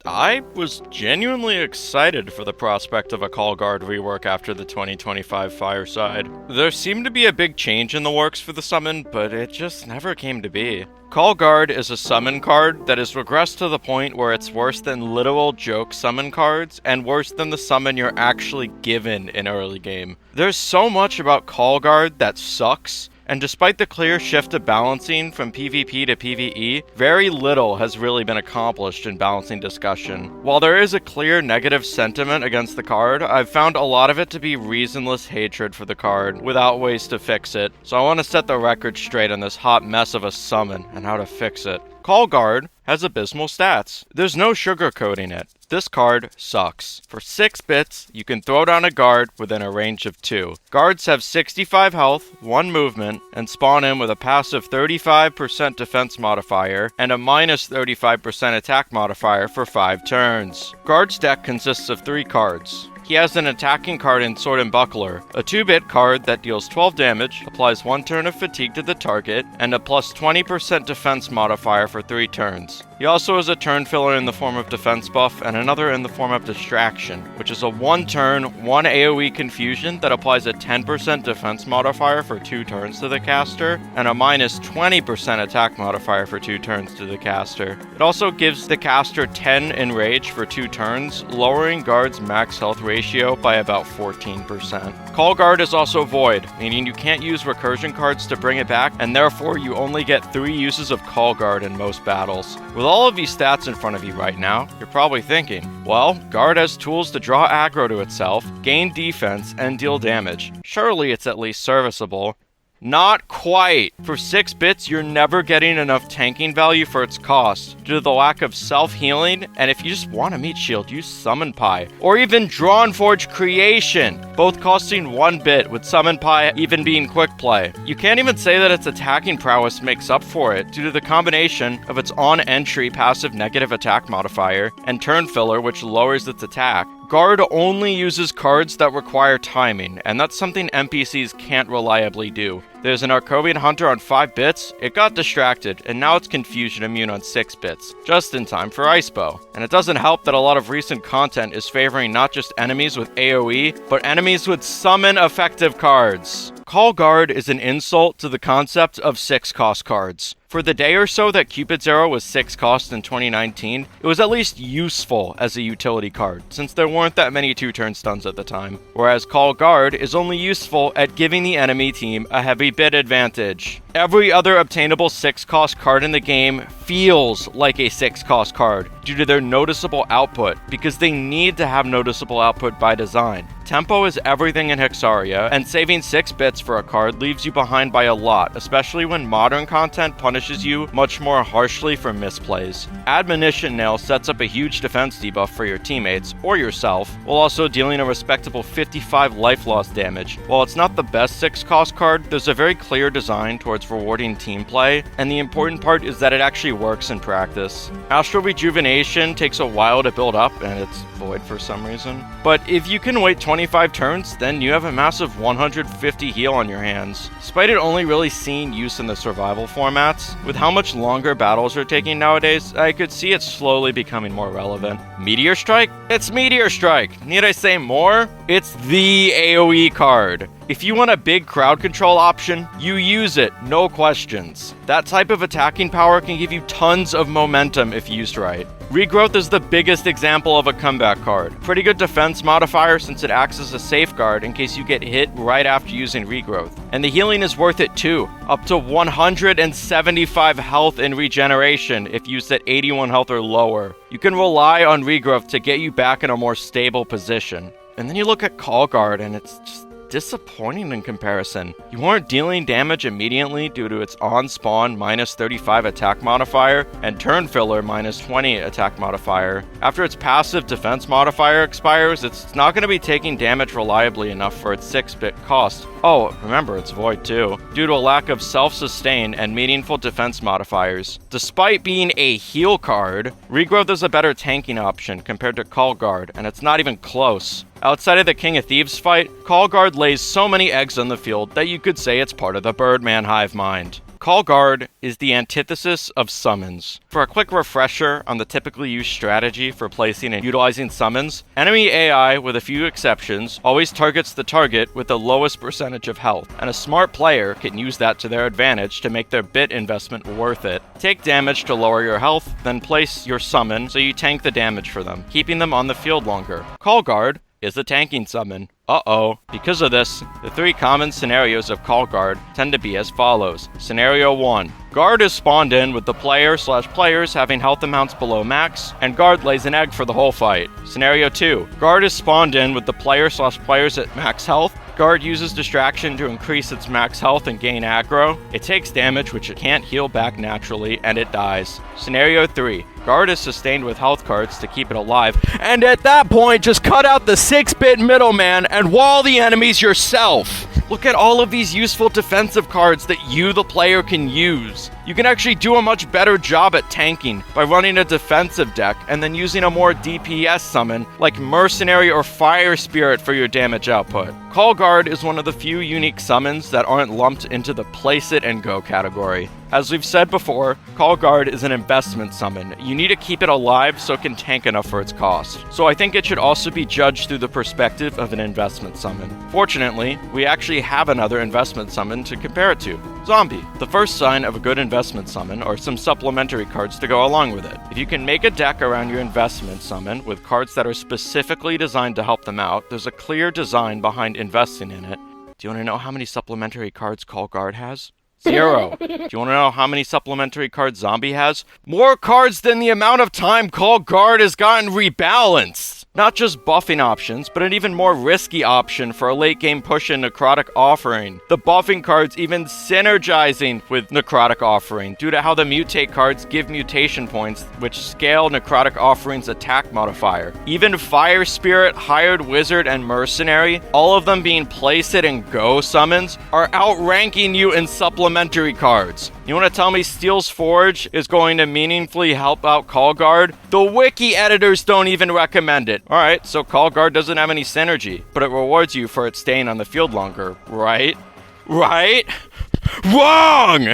I was genuinely excited for the prospect of a Call Guard rework after the 2025 Fireside. There seemed to be a big change in the works for the summon, but it just never came to be. Call Guard is a summon card that has regressed to the point where it's worse than literal joke summon cards and worse than the summon you're actually given in early game. There's so much about Call Guard that sucks, and despite the clear shift to balancing from PvP to PvE, very little has really been accomplished in balancing discussion. While there is a clear negative sentiment against the card, I've found a lot of it to be reasonless hatred for the card, without ways to fix it. So I want to set the record straight on this hot mess of a summon, and how to fix it. Call Guard has abysmal stats. There's no sugarcoating it. This card sucks. For 6 bits, you can throw down a guard within a range of 2. Guards have 65 health, 1 movement, and spawn in with a passive 35% defense modifier and a minus 35% attack modifier for 5 turns. Guard's deck consists of 3 cards. He has an attacking card in Sword and Buckler, a 2-bit card that deals 12 damage, applies 1 turn of fatigue to the target, and a plus 20% defense modifier for 3 turns. He also has a turn filler in the form of defense buff and another in the form of distraction, which is a 1-turn, 1 AoE confusion that applies a 10% defense modifier for 2 turns to the caster, and a minus 20% attack modifier for 2 turns to the caster. It also gives the caster 10 enrage for 2 turns, lowering guard's max health ratio by about 14%. Call Guard is also void, meaning you can't use recursion cards to bring it back, and therefore you only get 3 uses of Call Guard in most battles. With all of these stats in front of you right now, you're probably thinking, well, Guard has tools to draw aggro to itself, gain defense, and deal damage. Surely it's at least serviceable. Not quite. For 6 bits, you're never getting enough tanking value for its cost, due to the lack of self-healing, and if you just want a meat shield, use Summon Pie, or even Drawnforge Creation, both costing 1 bit, with Summon Pie even being quick play. You can't even say that its attacking prowess makes up for it, due to the combination of its on-entry passive negative attack modifier, and turn filler which lowers its attack. Guard only uses cards that require timing, and that's something NPCs can't reliably do. There's an Arcobian Hunter on 5 bits, it got distracted, and now it's Confusion immune on 6 bits, just in time for Ice Bow. And it doesn't help that a lot of recent content is favoring not just enemies with AoE, but enemies with summon effective cards. Call Guard is an insult to the concept of 6-cost cards. For the day or so that Cupid's Arrow was 6 cost in 2019, it was at least useful as a utility card, since there weren't that many 2-turn stuns at the time, whereas Call Guard is only useful at giving the enemy team a heavy bit advantage. Every other obtainable 6-cost card in the game feels like a 6-cost card due to their noticeable output, because they need to have noticeable output by design. Tempo is everything in Hexaria, and saving 6 bits for a card leaves you behind by a lot, especially when modern content punishes you much more harshly for misplays. Admonition Nail sets up a huge defense debuff for your teammates, or yourself, while also dealing a respectable 55 life loss damage. While it's not the best 6-cost card, there's a very clear design towards rewarding team play, and the important part is that it actually works in practice. Astral Rejuvenation takes a while to build up, and it's void for some reason. But if you can wait 25 turns, then you have a massive 150 heal on your hands. Despite it only really seeing use in the survival formats, with how much longer battles are taking nowadays, I could see it slowly becoming more relevant. Meteor Strike? It's Meteor Strike! Need I say more? It's the AoE card. If you want a big crowd control option, you use it, no questions. That type of attacking power can give you tons of momentum if used right. Regrowth is the biggest example of a comeback card. Pretty good defense modifier since it acts as a safeguard in case you get hit right after using Regrowth. And the healing is worth it too, up to 175 health in regeneration if used at 81 health or lower. You can rely on Regrowth to get you back in a more stable position. And then you look at Call Guard and it's just disappointing in comparison. You aren't dealing damage immediately due to its on-spawn minus 35 attack modifier and turn filler minus 20 attack modifier. After its passive defense modifier expires, it's not going to be taking damage reliably enough for its 6-bit cost. Oh, remember it's void too, due to a lack of self-sustain and meaningful defense modifiers. Despite being a heal card, Regrowth is a better tanking option compared to Call Guard, and it's not even close. Outside of the King of Thieves fight, Call Guard lays so many eggs on the field that you could say it's part of the Birdman hive mind. Call Guard is the antithesis of summons. For a quick refresher on the typically used strategy for placing and utilizing summons, enemy AI, with a few exceptions, always targets the target with the lowest percentage of health, and a smart player can use that to their advantage to make their bit investment worth it. Take damage to lower your health, then place your summon so you tank the damage for them, keeping them on the field longer. Call Guard is a tanking summon. Because of this, the three common scenarios of Call Guard tend to be as follows. Scenario 1. Guard is spawned in with the player/players having health amounts below max, and Guard lays an egg for the whole fight. Scenario 2. Guard is spawned in with the player/players at max health. Guard uses distraction to increase its max health and gain aggro. It takes damage which it can't heal back naturally, and it dies. Scenario 3. Guard is sustained with health cards to keep it alive, and at that point just cut out the 6-bit middleman and wall the enemies yourself. Look at all of these useful defensive cards that you, the player, can use. You can actually do a much better job at tanking by running a defensive deck and then using a more DPS summon like Mercenary or Fire Spirit for your damage output. Call Guard is one of the few unique summons that aren't lumped into the place it and go category. As we've said before, Call Guard is an investment summon. You need to keep it alive so it can tank enough for its cost. So I think it should also be judged through the perspective of an investment summon. Fortunately, we actually have another investment summon to compare it to. Zombie. The first sign of a good investment summon are some supplementary cards to go along with it. If you can make a deck around your investment summon with cards that are specifically designed to help them out, there's a clear design behind investing in it. Do you want to know how many supplementary cards Call Guard has? 0. Do you want to know how many supplementary cards Zombie has? More cards than the amount of time Call Guard has gotten rebalanced! Not just buffing options, but an even more risky option for a late game push in Necrotic Offering. The buffing cards even synergizing with Necrotic Offering due to how the mutate cards give mutation points which scale Necrotic Offering's attack modifier. Even Fire Spirit, Hired Wizard, and Mercenary, all of them being place it and go summons, are outranking you in supplementary cards. You want to tell me Steel's Forge is going to meaningfully help out Call Guard? The wiki editors don't even recommend it. Alright, so Call Guard doesn't have any synergy, but it rewards you for it staying on the field longer, right? Right? Wrong!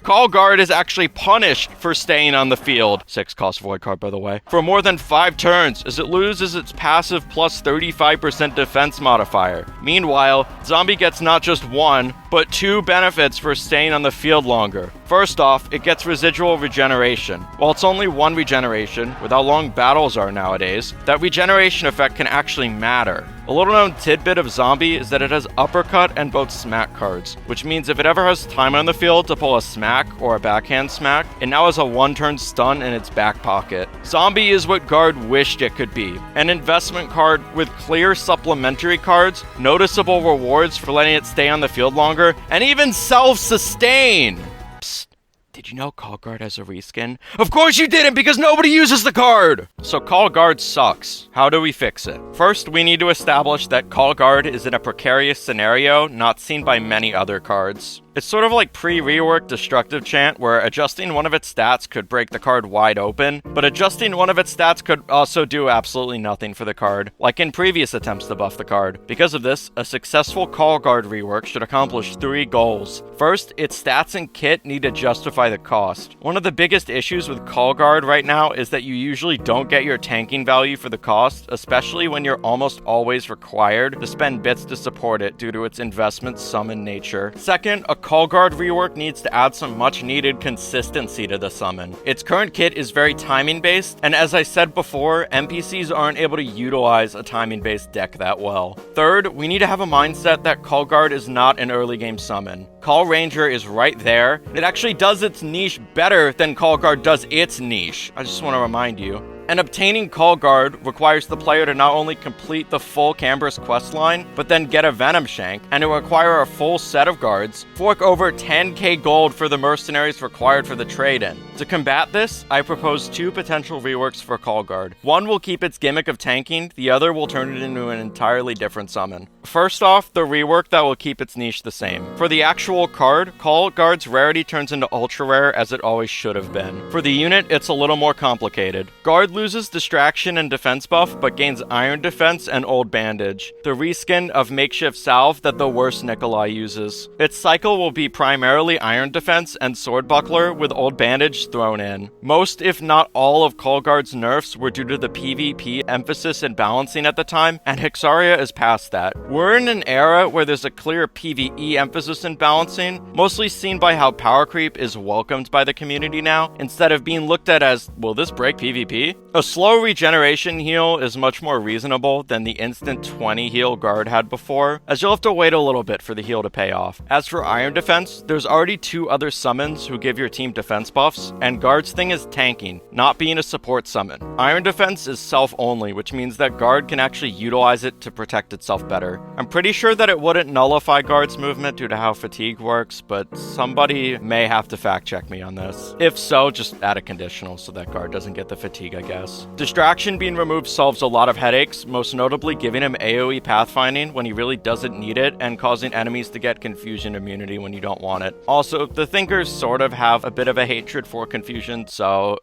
Call Guard is actually punished for staying on the field. 6 cost void card, by the way. For more than 5 turns, as it loses its passive plus 35% defense modifier. Meanwhile, Zombie gets not just 1, but 2 benefits for staying on the field longer. First off, it gets residual regeneration. While it's only 1 regeneration, with how long battles are nowadays, that regeneration effect can actually matter. A little known tidbit of Zombie is that it has Uppercut and both Smack cards, which means if it ever has time on the field to pull a Smack or a backhand smack, it now has a 1-turn stun in its back pocket. Zombie is what Guard wished it could be. An investment card with clear supplementary cards, noticeable rewards for letting it stay on the field longer, and even self-sustain! Psst. Did you know Call Guard has a reskin? Of course you didn't, because nobody uses the card! So Call Guard sucks. How do we fix it? First, we need to establish that Call Guard is in a precarious scenario not seen by many other cards. It's sort of like pre-rework Destructive Chant, where adjusting one of its stats could break the card wide open, but adjusting one of its stats could also do absolutely nothing for the card, like in previous attempts to buff the card. Because of this, a successful Call Guard rework should accomplish 3 goals. First, its stats and kit need to justify the cost. One of the biggest issues with Call Guard right now is that you usually don't get your tanking value for the cost, especially when you're almost always required to spend bits to support it due to its investment summon nature. Second, a Call Guard rework needs to add some much needed consistency to the summon. Its current kit is very timing based, and as I said before, NPCs aren't able to utilize a timing based deck that well. Third, we need to have a mindset that Call Guard is not an early game summon. Call Ranger is right there. It actually does its niche better than Call Guard does its niche. I just want to remind you. And obtaining Call Guard requires the player to not only complete the full Cambris questline, but then get a Venom Shank, and it will require a full set of guards, fork over 10k gold for the mercenaries required for the trade-in. To combat this, I propose 2 potential reworks for Call Guard. One will keep its gimmick of tanking, the other will turn it into an entirely different summon. First off, the rework that will keep its niche the same. For the actual card, Call Guard's rarity turns into ultra rare as it always should have been. For the unit, it's a little more complicated. Guard loses Distraction and Defense buff, but gains Iron Defense and Old Bandage, the reskin of Makeshift Salve that the worst Nikolai uses. Its cycle will be primarily Iron Defense and Sword Buckler with Old Bandage thrown in. Most, if not all, of Colguard's nerfs were due to the PvP emphasis and balancing at the time, and Hexaria is past that. We're in an era where there's a clear PvE emphasis in balancing, mostly seen by how power creep is welcomed by the community now, instead of being looked at as, will this break PvP? A slow regeneration heal is much more reasonable than the instant 20 heal Guard had before, as you'll have to wait a little bit for the heal to pay off. As for Iron Defense, there's already 2 other summons who give your team defense buffs, and Guard's thing is tanking, not being a support summon. Iron Defense is self-only, which means that Guard can actually utilize it to protect itself better. I'm pretty sure that it wouldn't nullify Guard's movement due to how fatigue works, but somebody may have to fact check me on this. If so, just add a conditional so that Guard doesn't get the fatigue, I guess. Distraction being removed solves a lot of headaches, most notably giving him AoE pathfinding when he really doesn't need it, and causing enemies to get confusion immunity when you don't want it. Also, the Thinkers sort of have a bit of a hatred for confusion, so,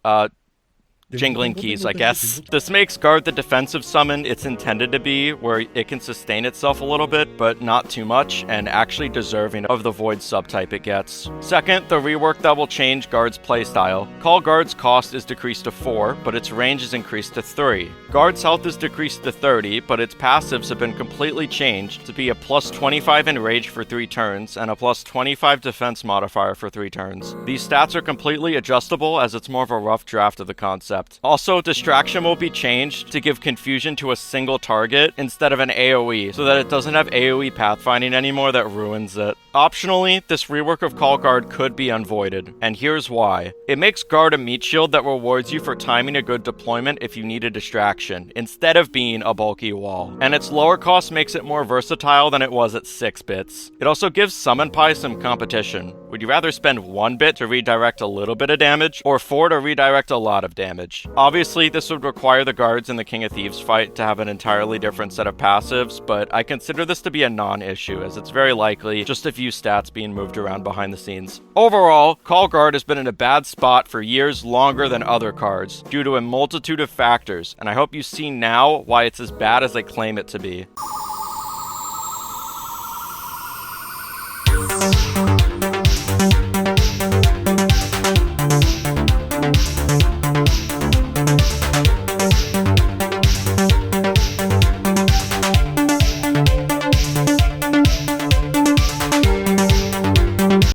jingling keys, I guess. This makes Guard the defensive summon it's intended to be, where it can sustain itself a little bit, but not too much, and actually deserving of the Void subtype it gets. Second, the rework that will change Guard's playstyle. Call Guard's cost is decreased to 4, but its range is increased to 3. Guard's health is decreased to 30, but its passives have been completely changed to be a plus 25 in rage for 3 turns, and a plus 25 defense modifier for 3 turns. These stats are completely adjustable, as it's more of a rough draft of the concept. Also, Distraction will be changed to give confusion to a single target instead of an AoE, so that it doesn't have AoE pathfinding anymore that ruins it. Optionally, this rework of Call Guard could be unvoided, and here's why. It makes Guard a meat shield that rewards you for timing a good deployment if you need a distraction, instead of being a bulky wall. And its lower cost makes it more versatile than it was at 6 bits. It also gives Summon Pie some competition. Would you rather spend 1 bit to redirect a little bit of damage, or 4 to redirect a lot of damage? Obviously, this would require the Guards in the King of Thieves fight to have an entirely different set of passives, but I consider this to be a non-issue, as it's very likely just a few stats being moved around behind the scenes. Overall, Call Guard has been in a bad spot for years longer than other cards, due to a multitude of factors, and I hope you see now why it's as bad as I claim it to be.